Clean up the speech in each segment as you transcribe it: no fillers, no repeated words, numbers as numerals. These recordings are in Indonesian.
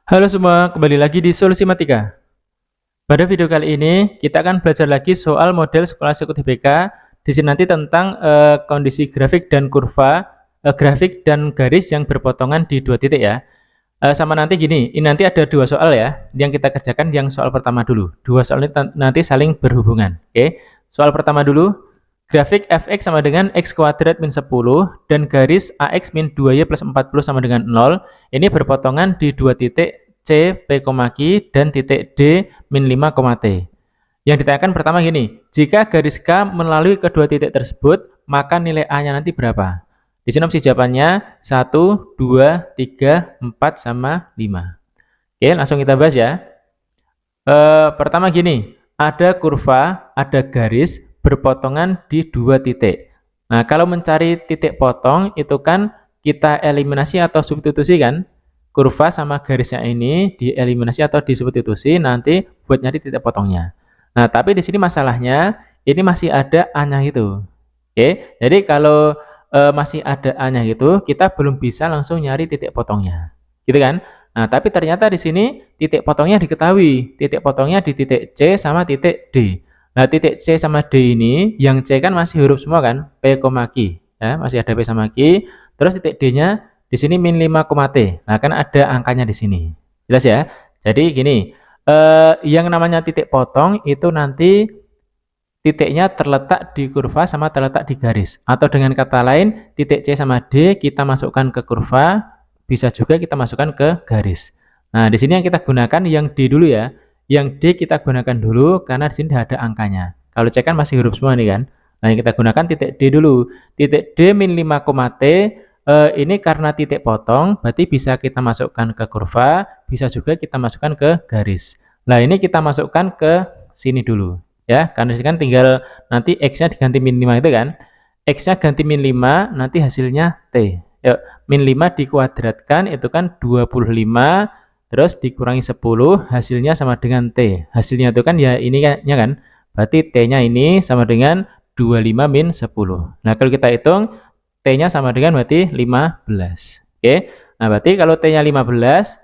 Halo semua, kembali lagi di Solusi Matika. Pada video kali ini, kita akan belajar lagi soal model Scholastic UTBK. Di sini nanti tentang kondisi grafik dan kurva, grafik dan garis yang berpotongan di dua titik ya. Sama nanti gini, ini nanti ada dua soal ya, yang kita kerjakan yang soal pertama dulu. Dua soal ini nanti saling berhubungan. Oke, soal pertama dulu. Grafik fx sama dengan x kuadrat min 10 dan garis ax min 2y plus 40 sama dengan 0. Ini berpotongan di dua titik C, P, Q, dan titik D, min 5, T. Yang ditanyakan pertama gini, jika garis K melalui kedua titik tersebut, maka nilai A-nya nanti berapa? Di sini opsi jawabannya 1, 2, 3, 4, sama 5. Oke, langsung kita bahas ya. Pertama gini, ada kurva, ada garis, berpotongan di dua titik. Nah, kalau mencari titik potong, itu kan kita eliminasi atau substitusi kan? Kurva sama garisnya ini dieliminasi atau disubstitusi nanti buat nyari titik potongnya. Nah, tapi di sini masalahnya ini masih ada A-nya itu. Oke, jadi kalau masih ada A-nya gitu, kita belum bisa langsung nyari titik potongnya. Gitu kan? Nah, tapi ternyata di sini titik potongnya diketahui. Titik potongnya di titik C sama titik D. Nah, titik C sama D ini, yang C kan masih huruf semua kan? P, Q, ya, masih ada P sama Q. Terus titik D-nya di sini min 5, T. Nah, kan ada angkanya di sini. Jelas ya? Jadi gini, yang namanya titik potong itu nanti titiknya terletak di kurva sama terletak di garis. Atau dengan kata lain, titik C sama D kita masukkan ke kurva, bisa juga kita masukkan ke garis. Nah, di sini yang kita gunakan yang D dulu ya. Yang D kita gunakan dulu karena di sini ada angkanya. Kalau C kan masih huruf semua nih kan. Nah, yang kita gunakan titik D dulu. Titik D min 5, T ini karena titik potong, berarti bisa kita masukkan ke kurva, bisa juga kita masukkan ke garis. Nah, ini kita masukkan ke sini dulu. Ya, karena ini kan tinggal nanti X-nya diganti min 5 itu kan. X-nya ganti min 5, nanti hasilnya T. Yuk, min 5 dikuadratkan, itu kan 25, terus dikurangi 10, hasilnya sama dengan T. Hasilnya itu kan ya ini kayaknya kan. Berarti T-nya ini sama dengan 25 min 10. Nah, kalau kita hitung, T-nya sama dengan berarti 15. Oke, nah berarti kalau T-nya 15,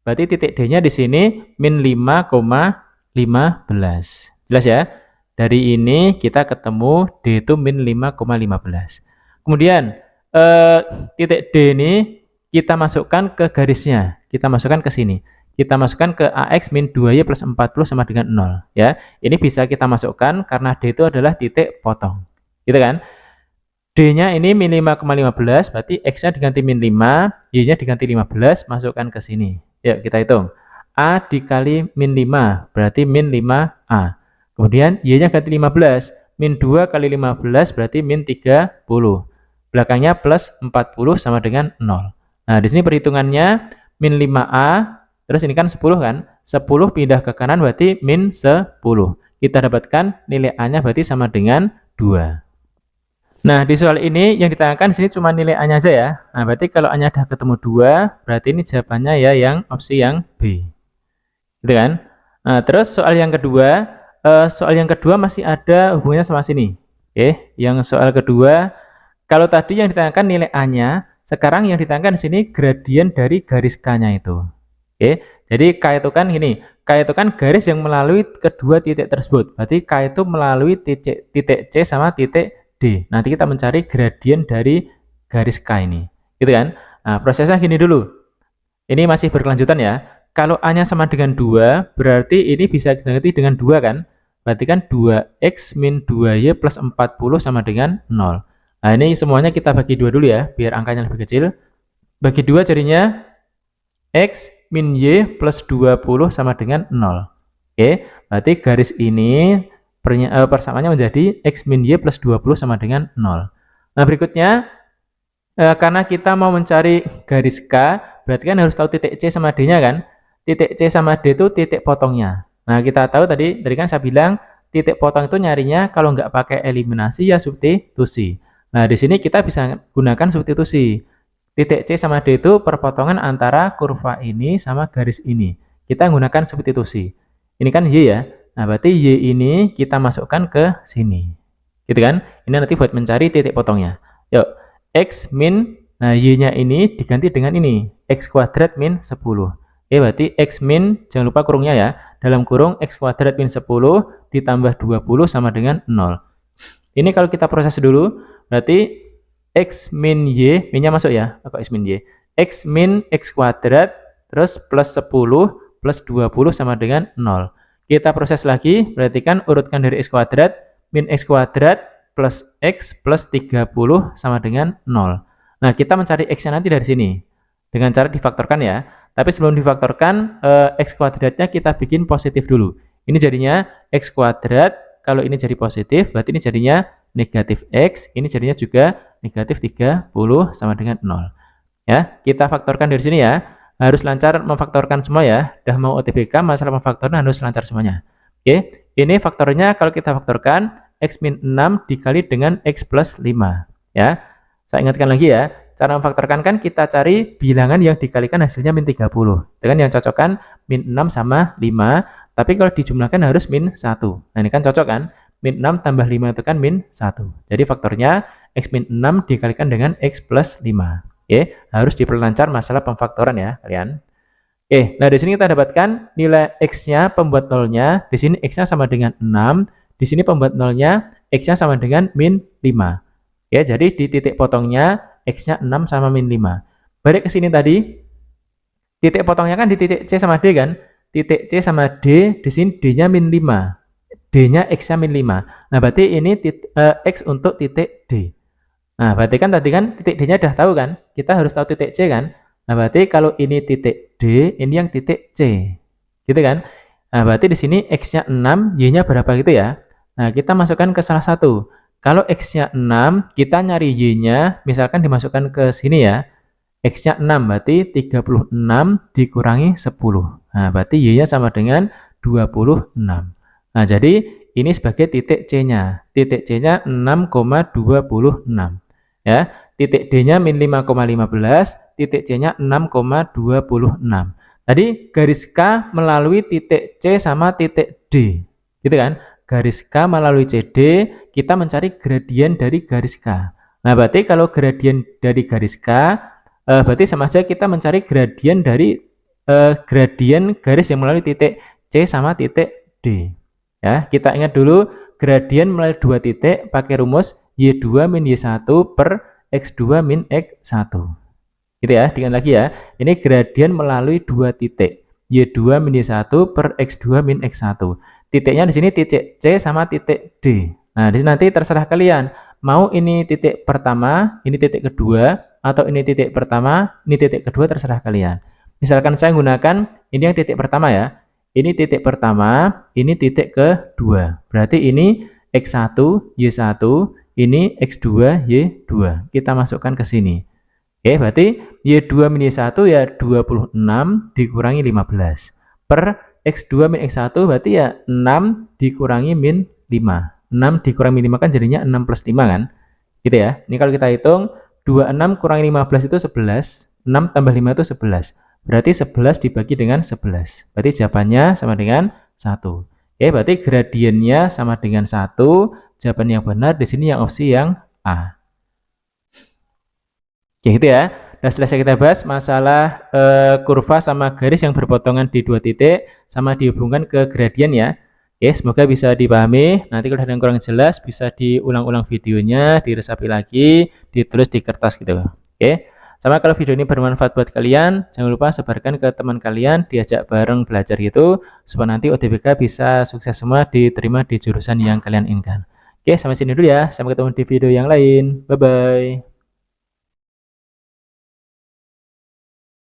berarti titik D-nya di sini min 5,15. Jelas ya? Dari ini kita ketemu D itu min 5,15. Kemudian, titik D ini kita masukkan ke garisnya. Kita masukkan ke sini. Kita masukkan ke AX min 2Y plus 40 sama dengan 0. Ya, ini bisa kita masukkan karena D itu adalah titik potong. Gitu kan? D-nya ini min 5,15, berarti X-nya diganti min 5, Y-nya diganti 15, masukkan ke sini. Yuk, kita hitung. A dikali min 5, berarti min 5A. Kemudian Y-nya ganti 15, min 2 kali 15, berarti min 30. Belakangnya plus 40 sama dengan 0. Nah, di sini perhitungannya min 5A, terus ini kan 10 kan? 10 pindah ke kanan berarti min 10. Kita dapatkan nilai A-nya berarti sama dengan 2. Nah, di soal ini yang ditanyakan di sini cuma nilai A-nya aja ya. Nah, berarti kalau A-nya udah ketemu 2, berarti ini jawabannya ya yang opsi yang B. Gitu kan? Nah, terus soal yang kedua masih ada hubungannya sama sini. Oke, yang soal kedua, kalau tadi yang ditanyakan nilai A-nya, sekarang yang ditanyakan di sini gradien dari garis K-nya itu. Oke, jadi K itu kan gini, K itu kan garis yang melalui kedua titik tersebut. Berarti K itu melalui titik C sama titik D. Nanti kita mencari gradien dari garis K ini. Gitu kan? Nah, prosesnya gini dulu. Ini masih berkelanjutan ya. Kalau A-nya sama dengan 2, berarti ini bisa kita ganti dengan 2 kan? Berarti kan 2X min 2Y plus 40 sama dengan 0. Nah, ini semuanya kita bagi 2 dulu ya, biar angkanya lebih kecil. Bagi 2 jadinya X min Y plus 20 sama dengan 0. Oke, berarti garis ini persamaannya menjadi X min Y plus 20 sama dengan 0. Nah, berikutnya, karena kita mau mencari garis K, berarti kan harus tahu titik C sama D-nya kan? Titik C sama D itu titik potongnya. Nah, kita tahu tadi kan saya bilang, titik potong itu nyarinya kalau nggak pakai eliminasi ya substitusi. Nah, di sini kita bisa gunakan substitusi. Titik C sama D itu perpotongan antara kurva ini sama garis ini. Kita gunakan substitusi. Ini kan Y ya. Nah, berarti Y ini kita masukkan ke sini. Gitu kan? Ini nanti buat mencari titik potongnya. Yuk, X min, nah Y-nya ini diganti dengan ini. X kuadrat min 10. Oke, berarti X min, jangan lupa kurungnya ya, dalam kurung X kuadrat min 10 ditambah 20 sama dengan 0. Ini kalau kita proses dulu, berarti X min Y, minnya masuk ya, kok X min Y, X min X kuadrat, terus plus 10 plus 20 sama dengan 0. Kita proses lagi, berarti kan urutkan dari X kuadrat, min X kuadrat plus X plus 30 sama dengan 0. Nah, kita mencari X-nya nanti dari sini, dengan cara difaktorkan ya. Tapi sebelum difaktorkan, X kuadratnya kita bikin positif dulu. Ini jadinya X kuadrat, kalau ini jadi positif, berarti ini jadinya negatif X, ini jadinya juga negatif 30 sama dengan 0. Ya, kita faktorkan dari sini ya. Harus lancar memfaktorkan semua ya. Udah mau OTBK, masalah memfaktornya harus lancar semuanya. Oke, ini faktornya kalau kita faktorkan, X min 6 dikali dengan X plus 5. Ya, saya ingatkan lagi ya. Cara memfaktorkan kan kita cari bilangan yang dikalikan hasilnya min 30. Itu kan yang cocok kan min 6 sama 5. Tapi kalau dijumlahkan harus min 1. Nah, ini kan cocok kan? Min 6 tambah 5 itu kan min 1. Jadi faktornya X min 6 dikalikan dengan X plus 5. Oke, harus diperlancar masalah pemfaktoran ya kalian. Oke, nah di sini kita dapatkan nilai X-nya pembuat nolnya. Di sini X-nya sama dengan 6. Di sini pembuat nolnya X-nya sama dengan min 5. Ya, jadi di titik potongnya X-nya 6 sama min 5. Balik ke sini tadi, titik potongnya kan di titik C sama D kan? Titik C sama D, di sini D-nya min 5. D-nya X-nya min 5. Nah, berarti ini X untuk titik D. Nah, berarti kan tadi kan titik D-nya udah tahu kan? Kita harus tahu titik C kan? Nah, berarti kalau ini titik D, ini yang titik C. Gitu kan? Nah, berarti di sini X-nya 6, Y-nya berapa gitu ya? Nah, kita masukkan ke salah satu. Kalau X-nya 6, kita nyari Y-nya, misalkan dimasukkan ke sini ya. X-nya 6, berarti 36 dikurangi 10. Nah, berarti Y-nya sama dengan 26. Nah, jadi ini sebagai titik C-nya. Titik C-nya 6,26. Ya, titik D-nya min 5,15, titik C-nya 6,26. Tadi garis K melalui titik C sama titik D. Gitu kan? Garis K melalui CD, kita mencari gradien dari garis K. Nah, berarti kalau gradien dari garis K, berarti sama saja kita mencari gradien dari gradien garis yang melalui titik C sama titik D. Ya, kita ingat dulu gradien melalui dua titik pakai rumus Y2 min Y1 per X2 min X1. Gitu ya, diingat lagi ya. Ini gradien melalui dua titik. Y2 min Y1 per X2 min X1. Titiknya di sini titik C sama titik D. Nah, di sini nanti terserah kalian. Mau ini titik pertama, ini titik kedua, atau ini titik pertama, ini titik kedua, terserah kalian. Misalkan saya gunakan ini yang titik pertama ya. Ini titik pertama, ini titik kedua. Berarti ini X1, Y1, ini X2, Y2. Kita masukkan ke sini. Oke, berarti Y2 min Y1 ya 26 dikurangi 15. Per X2 min X1 berarti ya 6 dikurangi min 5. 6 dikurangi 5 kan jadinya 6 plus 5 kan? Gitu ya. Ini kalau kita hitung, 26 kurangi 15 itu 11. 6 tambah 5 itu 11. Berarti 11 dibagi dengan 11. Berarti jawabannya sama dengan 1. Oke, berarti gradiennya sama dengan 1. Jawaban yang benar di sini yang opsi yang A. Oke, gitu ya. Nah, selesai kita bahas masalah kurva sama garis yang berpotongan di dua titik sama dihubungkan ke gradien ya. Oke, semoga bisa dipahami. Nanti kalau ada yang kurang jelas bisa diulang-ulang videonya, diresapi lagi, ditulis di kertas gitu. Oke. Sama kalau video ini bermanfaat buat kalian, jangan lupa sebarkan ke teman kalian, diajak bareng belajar gitu, supaya nanti OTBK bisa sukses semua diterima di jurusan yang kalian inginkan. Oke, sampai sini dulu ya. Sampai ketemu di video yang lain. Bye-bye.